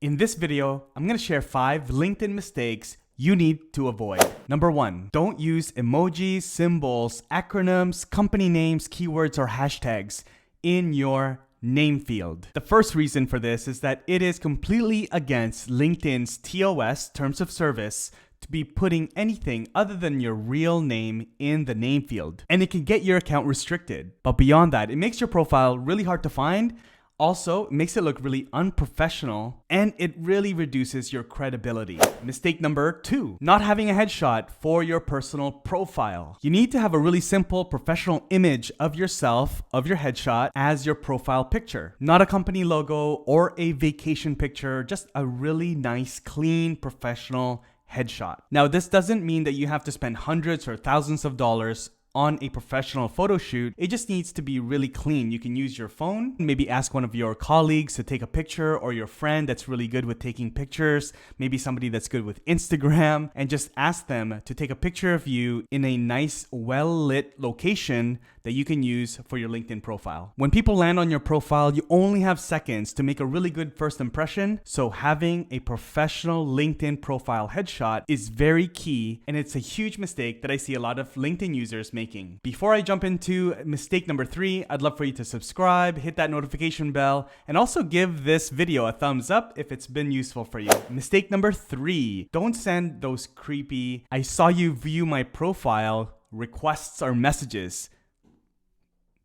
In this video, I'm going to share 5 LinkedIn mistakes you need to avoid. Number 1, don't use emojis, symbols, acronyms, company names, keywords, or hashtags in your name field. The first reason for this is that it is completely against LinkedIn's TOS, Terms of Service, to be putting anything other than your real name in the name field. And it can get your account restricted. But beyond that, it makes your profile really hard to find. Also, it makes it look really unprofessional, and it really reduces your credibility. Mistake number 2, not having a headshot for your personal profile. You need to have a really simple professional image of yourself, of your headshot, as your profile picture. Not a company logo or a vacation picture, just a really nice, clean, professional headshot. Now, this doesn't mean that you have to spend hundreds or thousands of dollars on a professional photo shoot. It just needs to be really clean. You can use your phone, maybe ask one of your colleagues to take a picture, or your friend that's really good with taking pictures, maybe somebody that's good with Instagram, and just ask them to take a picture of you in a nice, well-lit location that you can use for your LinkedIn profile. When people land on your profile, you only have seconds to make a really good first impression, so having a professional LinkedIn profile headshot is very key, and it's a huge mistake that I see a lot of LinkedIn users making. Before I jump into mistake number 3, I'd love for you to subscribe, hit that notification bell, and also give this video a thumbs up if it's been useful for you. Mistake number 3, don't send those creepy, "I saw you view my profile" requests or messages.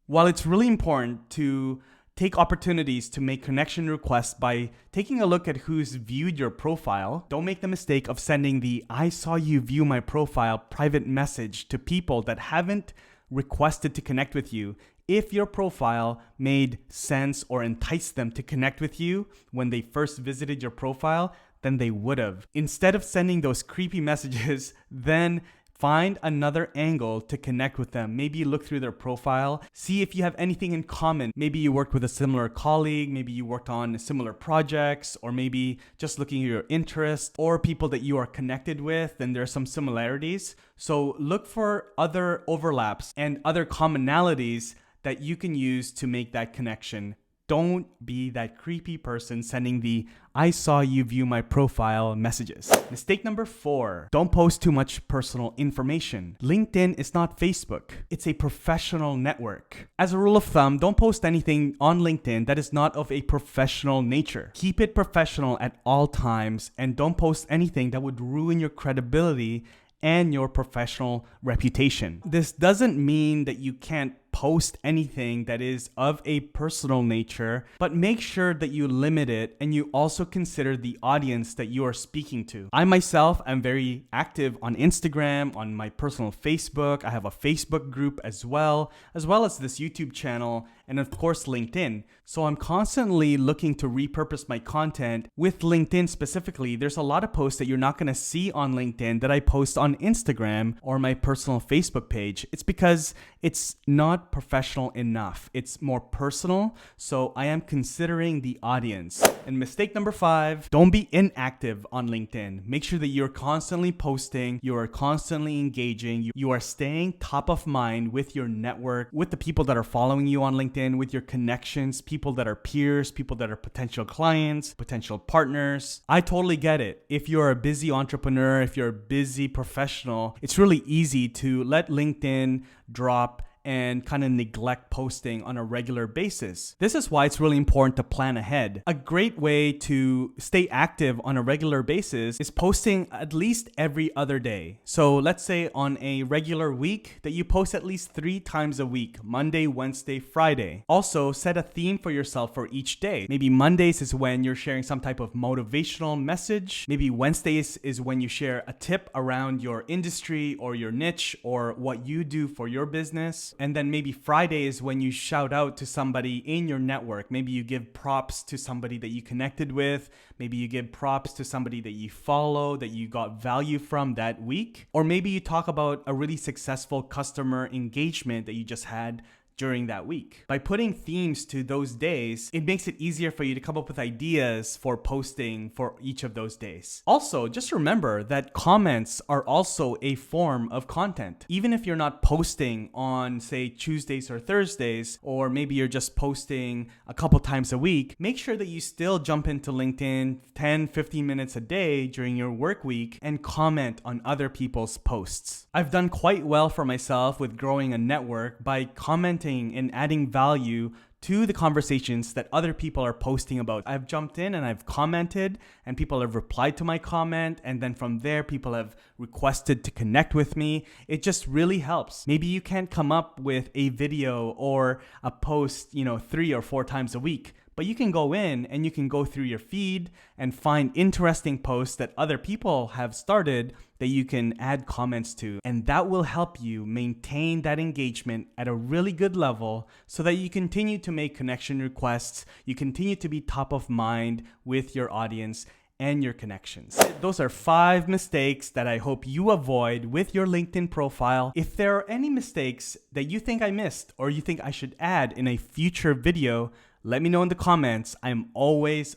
While it's really important to take opportunities to make connection requests by taking a look at who's viewed your profile, don't make the mistake of sending the "I saw you view my profile" private message to people that haven't requested to connect with you. If your profile made sense or enticed them to connect with you when they first visited your profile, then they would have. Instead of sending those creepy messages, then find another angle to connect with them. Maybe look through their profile, see if you have anything in common. Maybe you worked with a similar colleague, maybe you worked on similar projects, or maybe just looking at your interests or people that you are connected with, and there are some similarities. So look for other overlaps and other commonalities that you can use to make that connection. Don't be that creepy person sending the "I saw you view my profile" messages. Mistake number 4, don't post too much personal information. LinkedIn is not Facebook. It's a professional network. As a rule of thumb, don't post anything on LinkedIn that is not of a professional nature. Keep it professional at all times, and don't post anything that would ruin your credibility and your professional reputation. This doesn't mean that you can't post anything that is of a personal nature, but make sure that you limit it and you also consider the audience that you are speaking to. I myself am very active on Instagram, on my personal Facebook. I have a Facebook group as well as this YouTube channel, and of course LinkedIn. So I'm constantly looking to repurpose my content with LinkedIn specifically. There's a lot of posts that you're not going to see on LinkedIn that I post on Instagram or my personal Facebook page. It's because it's not professional enough. It's more personal. So I am considering the audience. And mistake number 5, don't be inactive on LinkedIn. Make sure that you're constantly posting, you are constantly engaging, you are staying top of mind with your network, with the people that are following you on LinkedIn, with your connections, people that are peers, people that are potential clients, potential partners. I totally get it. If you're a busy entrepreneur, if you're a busy professional, it's really easy to let LinkedIn drop and kind of neglect posting on a regular basis. This is why it's really important to plan ahead. A great way to stay active on a regular basis is posting at least every other day. So let's say on a regular week that you post at least 3 times a week: Monday, Wednesday, Friday. Also, set a theme for yourself for each day. Maybe Mondays is when you're sharing some type of motivational message. Maybe Wednesdays is when you share a tip around your industry or your niche or what you do for your business. And then maybe Friday is when you shout out to somebody in your network. Maybe you give props to somebody that you connected with. Maybe you give props to somebody that you follow, that you got value from that week. Or maybe you talk about a really successful customer engagement that you just had during that week. By putting themes to those days, it makes it easier for you to come up with ideas for posting for each of those days. Also, just remember that comments are also a form of content. Even if you're not posting on, say, Tuesdays or Thursdays, or maybe you're just posting a couple times a week, make sure that you still jump into LinkedIn 10, 15 minutes a day during your work week and comment on other people's posts. I've done quite well for myself with growing a network by commenting and adding value to the conversations that other people are posting about. I've jumped in and I've commented, and people have replied to my comment, and then from there people have requested to connect with me. It just really helps. Maybe you can't come up with a video or a post, 3 or 4 times a week, but you can go in and you can go through your feed and find interesting posts that other people have started that you can add comments to. And that will help you maintain that engagement at a really good level so that you continue to make connection requests, you continue to be top of mind with your audience and your connections. Those are 5 mistakes that I hope you avoid with your LinkedIn profile. If there are any mistakes that you think I missed or you think I should add in a future video, let me know in the comments. I'm always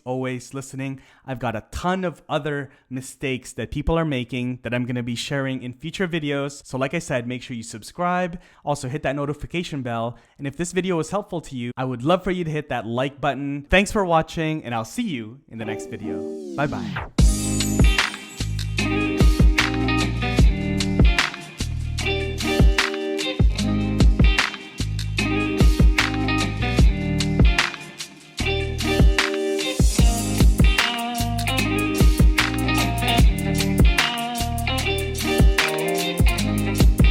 listening. I've got a ton of other mistakes that people are making that I'm going to be sharing in future videos. So like I said, make sure you subscribe. Also hit that notification bell. And if this video was helpful to you, I would love for you to hit that like button. Thanks for watching, and I'll see you in the next video. Bye-bye.